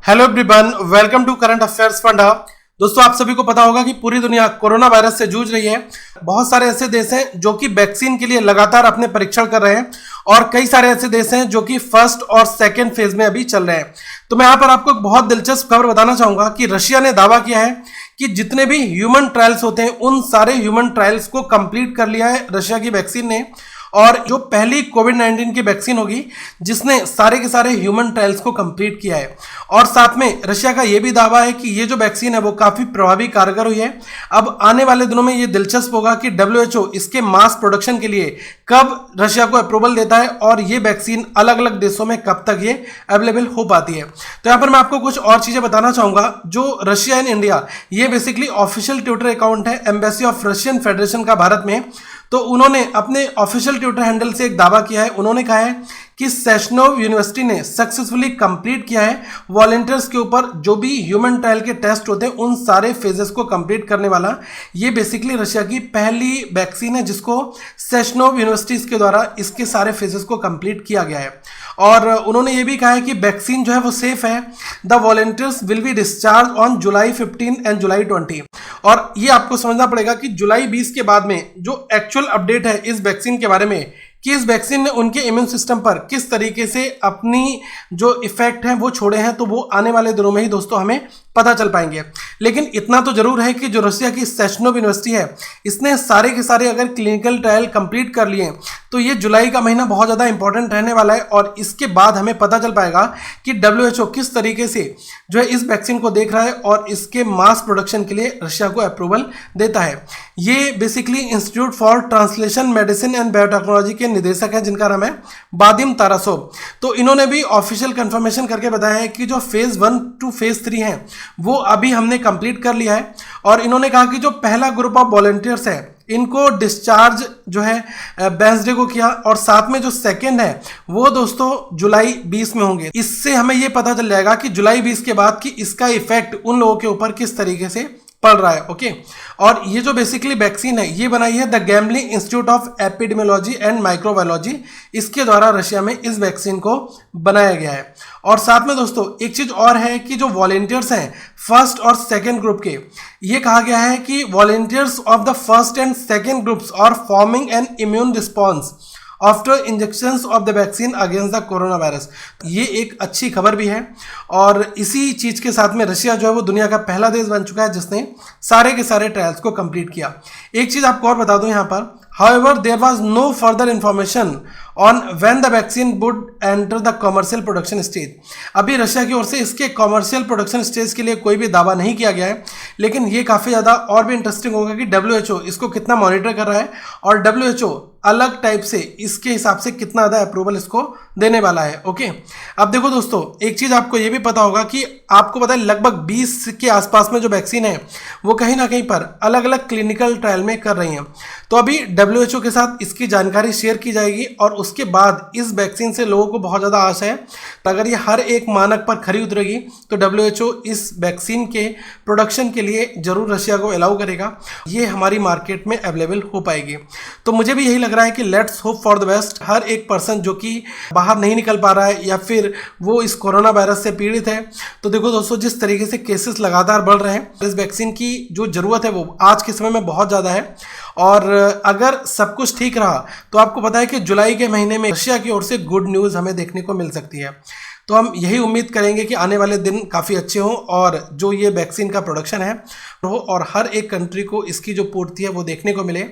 Hello everyone, welcome to current affairs funda. दोस्तों, आप सभी को पता होगा कि पूरी दुनिया कोरोना वायरस से जूझ रही है। बहुत सारे ऐसे देश हैं जो कि वैक्सीन के लिए लगातार अपने परीक्षण कर रहे हैं और कई सारे ऐसे देश हैं जो कि फर्स्ट और सेकेंड फेज में अभी चल रहे हैं। तो मैं यहाँ पर आपको एक बहुत दिलचस्प खबर बताना चाहूंगा कि रशिया ने दावा किया है कि जितने भी ह्यूमन ट्रायल्स होते हैं उन सारे ह्यूमन ट्रायल्स को कंप्लीट कर लिया है रशिया की वैक्सीन ने। और जो पहली कोविड-19 की वैक्सीन होगी जिसने सारे के सारे ह्यूमन ट्रायल्स को कंप्लीट किया है। और साथ में रशिया का यह भी दावा है कि ये जो वैक्सीन है वो काफी प्रभावी कारगर हुई है। अब आने वाले दिनों में ये दिलचस्प होगा कि WHO इसके मास प्रोडक्शन के लिए कब रशिया को अप्रूवल देता है और ये वैक्सीन अलग अलग देशों में कब तक ये अवेलेबल हो पाती है। तो यहाँ पर मैं आपको कुछ और चीजें बताना चाहूंगा। जो रशिया इन इंडिया, ये बेसिकली ऑफिशियल ट्विटर अकाउंट है एम्बेसी ऑफ रशियन फेडरेशन का भारत में। तो उन्होंने अपने ऑफिशियल ट्विटर हैंडल से एक दावा किया है। उन्होंने कहा है कि सेशनोव यूनिवर्सिटी ने सक्सेसफुली कंप्लीट किया है वॉलंटियर्स के ऊपर जो भी ह्यूमन ट्रायल के टेस्ट होते हैं उन सारे फेजेस को कंप्लीट करने वाला ये बेसिकली रशिया की पहली वैक्सीन है जिसको सेशनोव यूनिवर्सिटीज के द्वारा इसके सारे फेजेस को कंप्लीट किया गया है। और उन्होंने ये भी कहा है कि वैक्सीन जो है वो सेफ है। The volunteers will be discharge on July 15 and July 20। और ये आपको समझना पड़ेगा कि जुलाई 20 के बाद में जो एक्चुअल अपडेट है इस वैक्सीन के बारे में कि इस वैक्सीन ने उनके इम्यून सिस्टम पर किस तरीके से अपनी जो इफेक्ट है वो छोड़े हैं, तो वो आने वाले दिनों में ही दोस्तों हमें पता चल पाएंगे। लेकिन इतना तो जरूर है कि जो रशिया की सेशनोव यूनिवर्सिटी है इसने सारे के सारे अगर क्लिनिकल ट्रायल कंप्लीट कर लिए तो ये जुलाई का महीना बहुत ज़्यादा इंपॉर्टेंट रहने वाला है। और इसके बाद हमें पता चल पाएगा कि WHO किस तरीके से जो है इस वैक्सीन को देख रहा है और इसके मास प्रोडक्शन के लिए रशिया को अप्रूवल देता है। ये basically institute for translation medicine and biotechnology के निदेशक हैं जिनका नाम है वादिम तारासोव। तो इन्होंने भी ऑफिशियल कंफर्मेशन करके बताया है कि जो फेज 1 टू फेज 3 है वो अभी हमने कंप्लीट कर लिया है। और इन्होंने कहा कि जो पहला ग्रुप ऑफ वॉलंटियर्स है इनको डिस्चार्ज जो है वेडनेसडे को किया और साथ में जो सेकंड है वो दोस्तों जुलाई 20 में होंगे। इससे हमें ये पता चल जाएगा कि जुलाई 20 के बाद कि इसका इफेक्ट उन लोगों के ऊपर किस तरीके से पड़ रहा है। ओके। और ये जो बेसिकली वैक्सीन है ये बनाई है the gambling institute of epidemiology and microbiology, इसके द्वारा रशिया में इस वैक्सीन को बनाया गया है। और साथ में दोस्तों एक चीज और है कि जो वॉलंटियर्स हैं फर्स्ट और सेकेंड ग्रुप के, ये कहा गया है कि volunteers of the first and second groups are forming an immune response after injections of the vaccine against the corona virus. ये एक अच्छी खबर भी है। और इसी चीज के साथ में रशिया जो है वो दुनिया का पहला देश बन चुका है जिसने सारे के सारे ट्रायल्स को कंप्लीट किया। एक चीज आपको और बता दूं यहाँ पर, however there was no further information on when the vaccine would enter the commercial production stage। अभी रशिया की ओर से इसके कॉमर्शियल प्रोडक्शन स्टेज के लिए कोई भी दावा नहीं किया गया है। लेकिन ये काफी ज्यादा और भी इंटरेस्टिंग होगा कि WHO इसको कितना मॉनिटर कर रहा है और WHO अलग टाइप से इसके हिसाब से कितना ज्यादा अप्रूवल इसको देने वाला है। ओके। अब देखो दोस्तों, एक चीज आपको ये भी पता होगा कि आपको पता है लगभग 20 के आसपास में जो वैक्सीन है वो कहीं ना कहीं पर अलग अलग क्लिनिकल ट्रायल में कर रही हैं। तो अभी WHO के साथ इसकी जानकारी शेयर की जाएगी और उसके बाद इस वैक्सीन से लोगों को बहुत ज़्यादा आशा है। अगर ये हर एक मानक पर खरी उतरेगी तो WHO इस वैक्सीन के प्रोडक्शन के लिए जरूर रशिया को अलाउ करेगा, ये हमारी मार्केट में अवेलेबल हो पाएगी। तो मुझे भी यही लग रहा है कि let's hope for the best. हर एक पर्सन जो कि बाहर नहीं निकल पा रहा है या फिर वो इस कोरोना वायरस से पीड़ित है, तो देखो दोस्तों जिस तरीके से केसेस लगातार बढ़ रहे हैं, इस वैक्सीन की जो जरूरत है वो आज के समय में बहुत ज़्यादा है। और अगर सब कुछ ठीक रहा तो आपको पता है कि जुलाई के महीने में रशिया की ओर से गुड न्यूज़ हमें देखने को मिल सकती है। तो हम यही उम्मीद करेंगे कि आने वाले दिन काफ़ी अच्छे हों और जो ये वैक्सीन का प्रोडक्शन है हो और हर एक कंट्री को इसकी जो पूर्ति है वो देखने को मिले।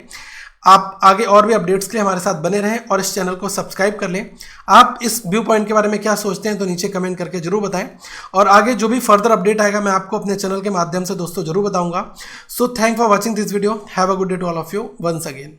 आप आगे और भी अपडेट्स के लिए हमारे साथ बने रहें और इस चैनल को सब्सक्राइब कर लें। आप इस व्यू पॉइंट के बारे में क्या सोचते हैं तो नीचे कमेंट करके जरूर बताएं और आगे जो भी फर्दर अपडेट आएगा मैं आपको अपने चैनल के माध्यम से दोस्तों जरूर बताऊंगा। So thank for watching this video. Have a good day to all of you once again.